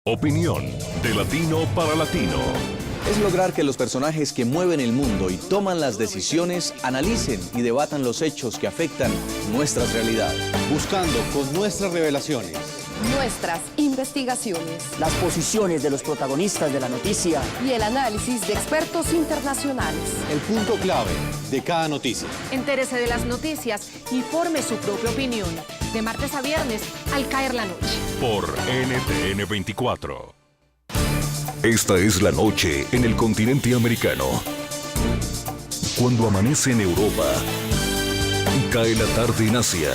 Opinión de latino para latino. Es lograr que los personajes que mueven el mundo y toman las decisiones analicen y debatan los hechos que afectan nuestras realidades. Buscando con nuestras revelaciones, nuestras investigaciones, las posiciones de los protagonistas de la noticia y el análisis de expertos internacionales. El punto clave de cada noticia. Entérese de las noticias y forme su propia opinión. De martes a viernes, al caer la noche. Por NTN 24. Esta es la noche en el continente americano. Cuando amanece en Europa, cae la tarde en Asia.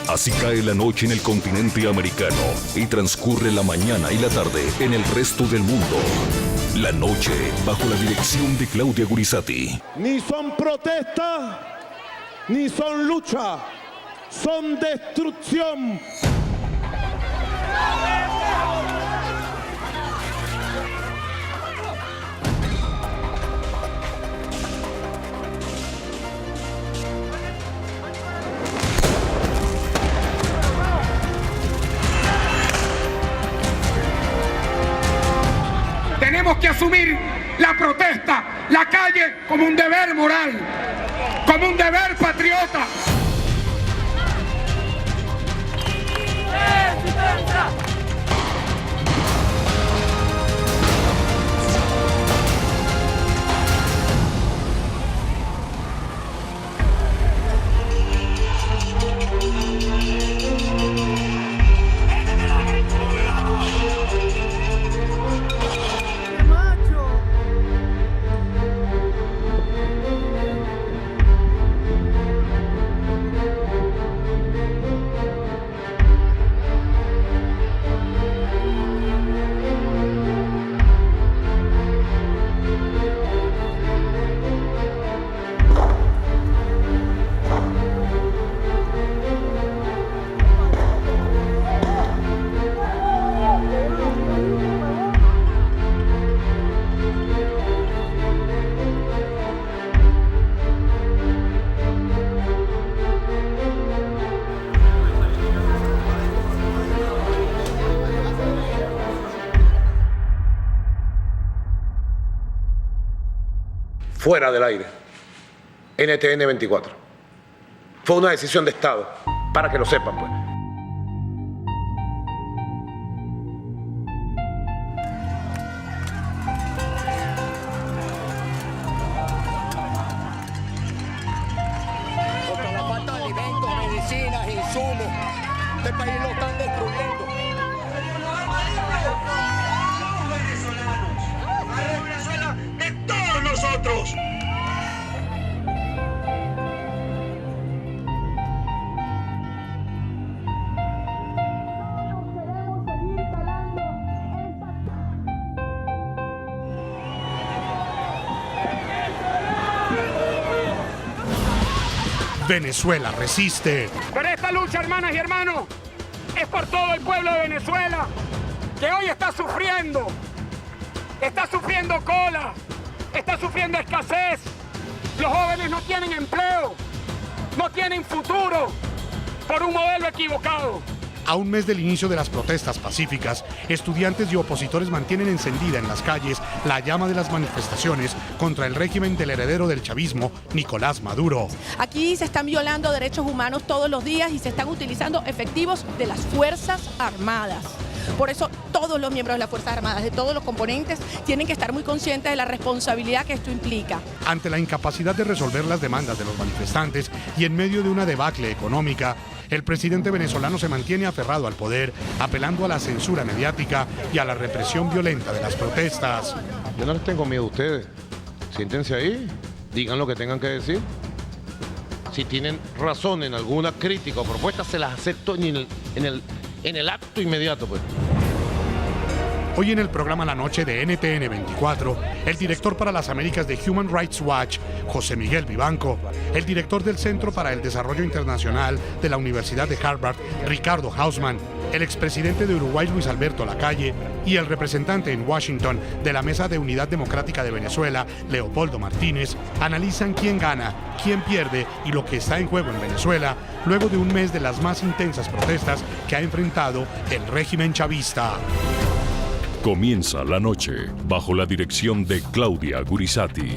Así cae la noche en el continente americano y transcurre la mañana y la tarde en el resto del mundo. La noche bajo la dirección de Claudia Gurizati. Ni son protesta, ni son lucha, son destrucción. Tenemos que asumir la protesta, la calle, como un deber moral, como un deber patriota. Fuera del aire, NTN 24. Fue una decisión de Estado, para que lo sepan, pues. Contra la falta de alimentos, medicinas, insumos, este país lo están destruyendo. Venezuela de todos nosotros. Venezuela resiste. Pero esta lucha, hermanas y hermanos, es por todo el pueblo de Venezuela, que hoy está sufriendo cola, está sufriendo escasez. Los jóvenes no tienen empleo, no tienen futuro por un modelo equivocado. A un mes del inicio de las protestas pacíficas, estudiantes y opositores mantienen encendida en las calles la llama de las manifestaciones contra el régimen del heredero del chavismo, Nicolás Maduro. Aquí se están violando derechos humanos todos los días y se están utilizando efectivos de las Fuerzas Armadas. Por eso todos los miembros de las Fuerzas Armadas, de todos los componentes, tienen que estar muy conscientes de la responsabilidad que esto implica. Ante la incapacidad de resolver las demandas de los manifestantes y en medio de una debacle económica, el presidente venezolano se mantiene aferrado al poder, apelando a la censura mediática y a la represión violenta de las protestas. Yo no les tengo miedo a ustedes. Siéntense ahí, digan lo que tengan que decir. Si tienen razón en alguna crítica o propuesta, se las acepto en el acto inmediato, pues. Hoy en el programa La Noche de NTN 24, el director para las Américas de Human Rights Watch, José Miguel Vivanco, el director del Centro para el Desarrollo Internacional de la Universidad de Harvard, Ricardo Hausmann, el expresidente de Uruguay, Luis Alberto Lacalle, y el representante en Washington de la Mesa de Unidad Democrática de Venezuela, Leopoldo Martínez, analizan quién gana, quién pierde y lo que está en juego en Venezuela, luego de un mes de las más intensas protestas que ha enfrentado el régimen chavista. Comienza la noche bajo la dirección de Claudia Gurisati.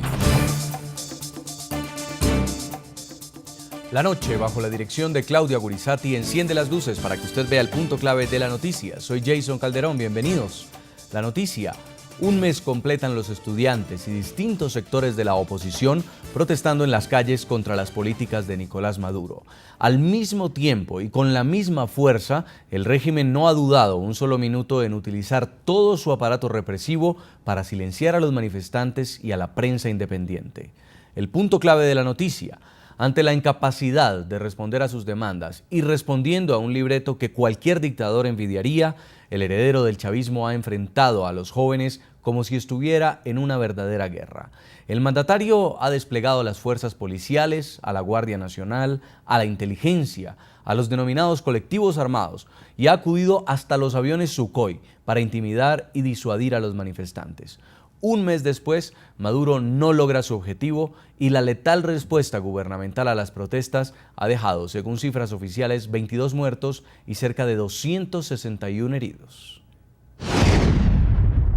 La noche, bajo la dirección de Claudia Gurisati, enciende las luces para que usted vea el punto clave de la noticia. Soy Jason Calderón, bienvenidos. La noticia: un mes completan los estudiantes y distintos sectores de la oposición protestando en las calles contra las políticas de Nicolás Maduro. Al mismo tiempo y con la misma fuerza, el régimen no ha dudado un solo minuto en utilizar todo su aparato represivo para silenciar a los manifestantes y a la prensa independiente. El punto clave de la noticia: ante la incapacidad de responder a sus demandas y respondiendo a un libreto que cualquier dictador envidiaría, el heredero del chavismo ha enfrentado a los jóvenes como si estuviera en una verdadera guerra. El mandatario ha desplegado a las fuerzas policiales, a la Guardia Nacional, a la inteligencia, a los denominados colectivos armados y ha acudido hasta los aviones Sukhoi para intimidar y disuadir a los manifestantes. Un mes después, Maduro no logra su objetivo y la letal respuesta gubernamental a las protestas ha dejado, según cifras oficiales, 22 muertos y cerca de 261 heridos.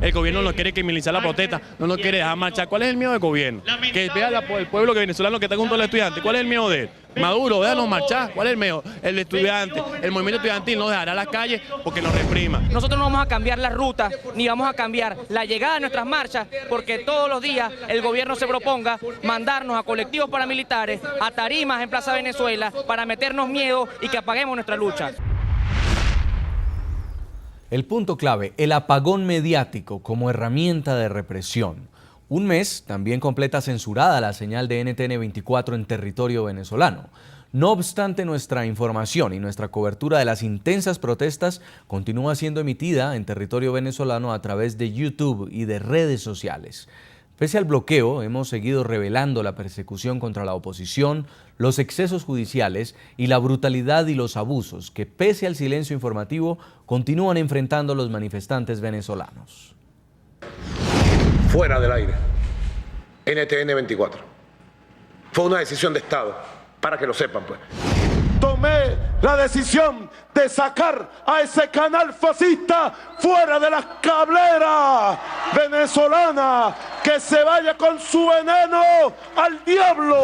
El gobierno no quiere criminalizar la protesta, no nos quiere dejar marchar. ¿Cuál es el miedo del gobierno? Que vea el pueblo venezolano que está junto al estudiante. ¿Cuál es el miedo de él? Maduro, déjanos marchar. ¿Cuál es el miedo? El estudiante, el movimiento estudiantil no dejará las calles porque nos reprima. Nosotros no vamos a cambiar la ruta, ni vamos a cambiar la llegada de nuestras marchas, porque todos los días el gobierno se proponga mandarnos a colectivos paramilitares, a tarimas en Plaza Venezuela, para meternos miedo y que apaguemos nuestra lucha. El punto clave: el apagón mediático como herramienta de represión. Un mes también completa censurada la señal de NTN 24 en territorio venezolano. No obstante, nuestra información y nuestra cobertura de las intensas protestas continúa siendo emitida en territorio venezolano a través de YouTube y de redes sociales. Pese al bloqueo, hemos seguido revelando la persecución contra la oposición, los excesos judiciales y la brutalidad y los abusos que, pese al silencio informativo, continúan enfrentando los manifestantes venezolanos. Fuera del aire. NTN 24. Fue una decisión de Estado, para que lo sepan, pues. Tomé la decisión de sacar a ese canal fascista fuera de las cableras venezolanas, que se vaya con su veneno al diablo.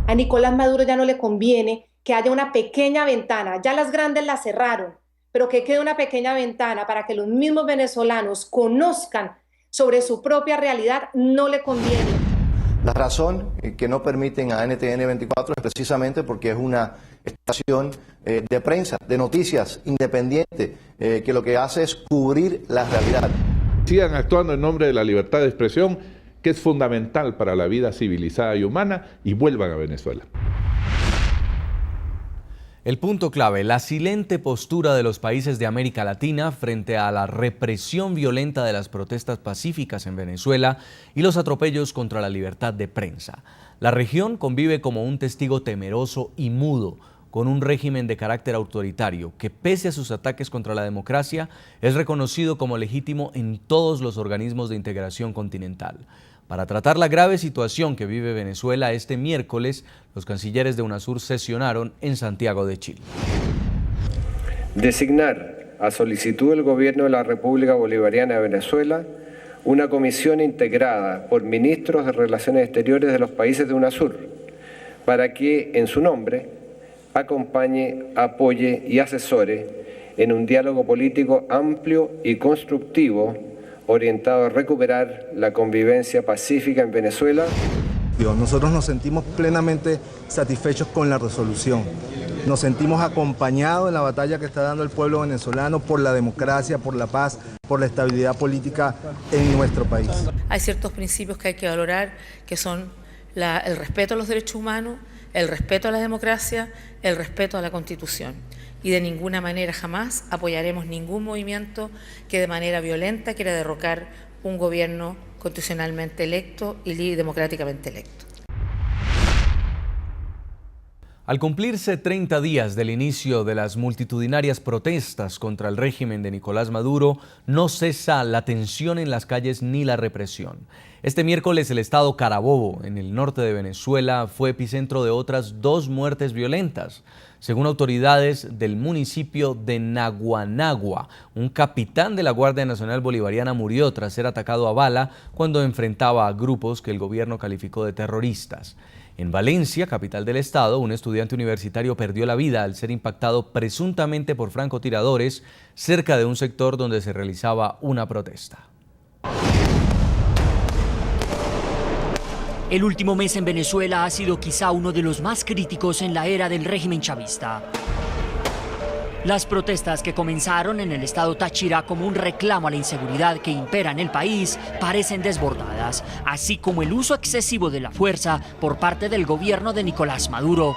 A Nicolás Maduro ya no le conviene que haya una pequeña ventana, ya las grandes las cerraron, pero que quede una pequeña ventana para que los mismos venezolanos conozcan sobre su propia realidad, no le conviene. La razón que no permiten a NTN 24 es precisamente porque es una estación de prensa, de noticias independiente, que lo que hace es cubrir la realidad. Sigan actuando en nombre de la libertad de expresión, que es fundamental para la vida civilizada y humana, y vuelvan a Venezuela. El punto clave: la silente postura de los países de América Latina frente a la represión violenta de las protestas pacíficas en Venezuela y los atropellos contra la libertad de prensa. La región convive como un testigo temeroso y mudo con un régimen de carácter autoritario que, pese a sus ataques contra la democracia, es reconocido como legítimo en todos los organismos de integración continental. Para tratar la grave situación que vive Venezuela, este miércoles, los cancilleres de UNASUR sesionaron en Santiago de Chile. Designar, a solicitud del Gobierno de la República Bolivariana de Venezuela, una comisión integrada por ministros de Relaciones Exteriores de los países de UNASUR, para que, en su nombre, acompañe, apoye y asesore en un diálogo político amplio y constructivo orientado a recuperar la convivencia pacífica en Venezuela. Nosotros nos sentimos plenamente satisfechos con la resolución. Nos sentimos acompañados en la batalla que está dando el pueblo venezolano por la democracia, por la paz, por la estabilidad política en nuestro país. Hay ciertos principios que hay que valorar, que son el respeto a los derechos humanos, el respeto a la democracia, el respeto a la Constitución. Y de ninguna manera jamás apoyaremos ningún movimiento que de manera violenta quiera derrocar un gobierno constitucionalmente electo y democráticamente electo. Al cumplirse 30 días del inicio de las multitudinarias protestas contra el régimen de Nicolás Maduro, no cesa la tensión en las calles ni la represión. Este miércoles el estado Carabobo, en el norte de Venezuela, fue epicentro de otras 2 muertes violentas. Según autoridades del municipio de Naguanagua, un capitán de la Guardia Nacional Bolivariana murió tras ser atacado a bala cuando enfrentaba a grupos que el gobierno calificó de terroristas. En Valencia, capital del estado, un estudiante universitario perdió la vida al ser impactado presuntamente por francotiradores cerca de un sector donde se realizaba una protesta. El último mes en Venezuela ha sido quizá uno de los más críticos en la era del régimen chavista. Las protestas que comenzaron en el estado Táchira como un reclamo a la inseguridad que impera en el país parecen desbordadas, así como el uso excesivo de la fuerza por parte del gobierno de Nicolás Maduro.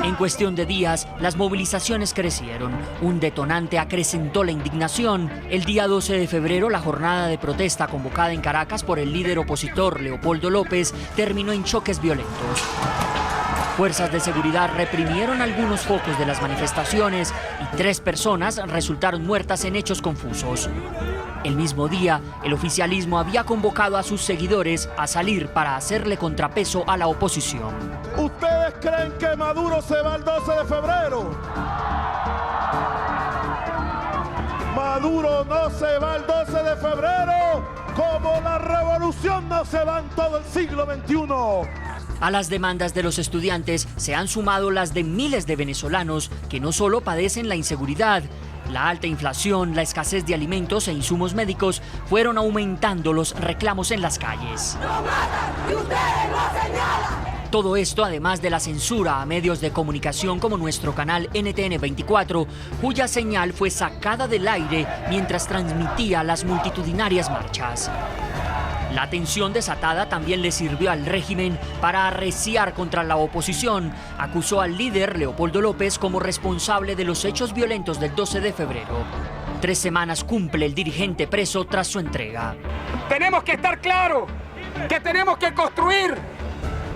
En cuestión de días, las movilizaciones crecieron. Un detonante acrecentó la indignación. El día 12 de febrero, la jornada de protesta convocada en Caracas por el líder opositor Leopoldo López terminó en choques violentos. Fuerzas de seguridad reprimieron algunos focos de las manifestaciones y 3 personas resultaron muertas en hechos confusos. El mismo día, el oficialismo había convocado a sus seguidores a salir para hacerle contrapeso a la oposición. ¿Ustedes creen que Maduro se va el 12 de febrero? Maduro no se va el 12 de febrero, como la revolución no se va en todo el siglo XXI. A las demandas de los estudiantes se han sumado las de miles de venezolanos que no solo padecen la inseguridad, la alta inflación, la escasez de alimentos e insumos médicos fueron aumentando los reclamos en las calles. Todo esto además de la censura a medios de comunicación como nuestro canal NTN 24, cuya señal fue sacada del aire mientras transmitía las multitudinarias marchas. La tensión desatada también le sirvió al régimen para arreciar contra la oposición. Acusó al líder Leopoldo López como responsable de los hechos violentos del 12 de febrero. 3 semanas cumple el dirigente preso tras su entrega. Tenemos que estar claros que tenemos que construir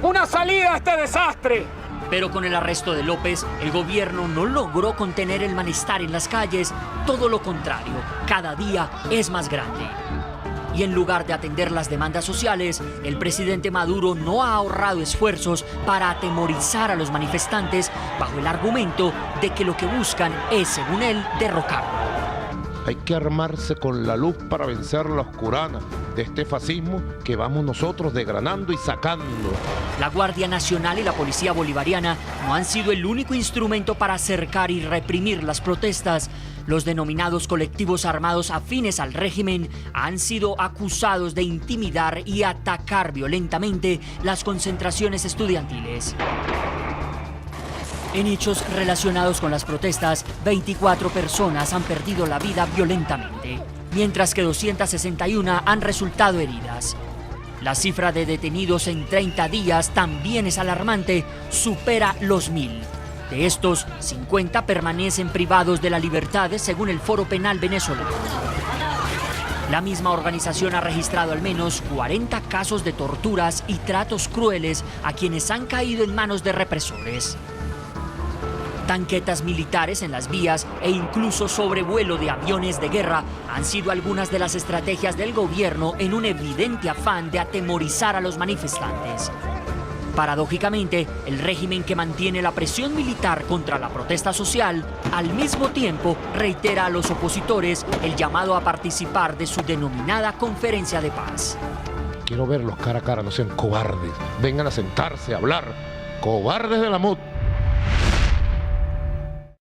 una salida a este desastre. Pero con el arresto de López, el gobierno no logró contener el malestar en las calles. Todo lo contrario, cada día es más grande. Y en lugar de atender las demandas sociales, el presidente Maduro no ha ahorrado esfuerzos para atemorizar a los manifestantes bajo el argumento de que lo que buscan es, según él, derrocarlo. Hay que armarse con la luz para vencer la oscurana de este fascismo que vamos nosotros desgranando y sacando. La Guardia Nacional y la Policía Bolivariana no han sido el único instrumento para acercar y reprimir las protestas. Los denominados colectivos armados afines al régimen han sido acusados de intimidar y atacar violentamente las concentraciones estudiantiles. En hechos relacionados con las protestas, 24 personas han perdido la vida violentamente, mientras que 261 han resultado heridas. La cifra de detenidos en 30 días también es alarmante, supera los 1000. De estos, 50 permanecen privados de la libertad, según el Foro Penal venezolano. La misma organización ha registrado al menos 40 casos de torturas y tratos crueles a quienes han caído en manos de represores. Tanquetas militares en las vías e incluso sobrevuelo de aviones de guerra han sido algunas de las estrategias del gobierno en un evidente afán de atemorizar a los manifestantes. Paradójicamente, el régimen que mantiene la presión militar contra la protesta social, al mismo tiempo reitera a los opositores el llamado a participar de su denominada conferencia de paz. Quiero verlos cara a cara, no sean cobardes. Vengan a sentarse, a hablar. Cobardes de la MUT.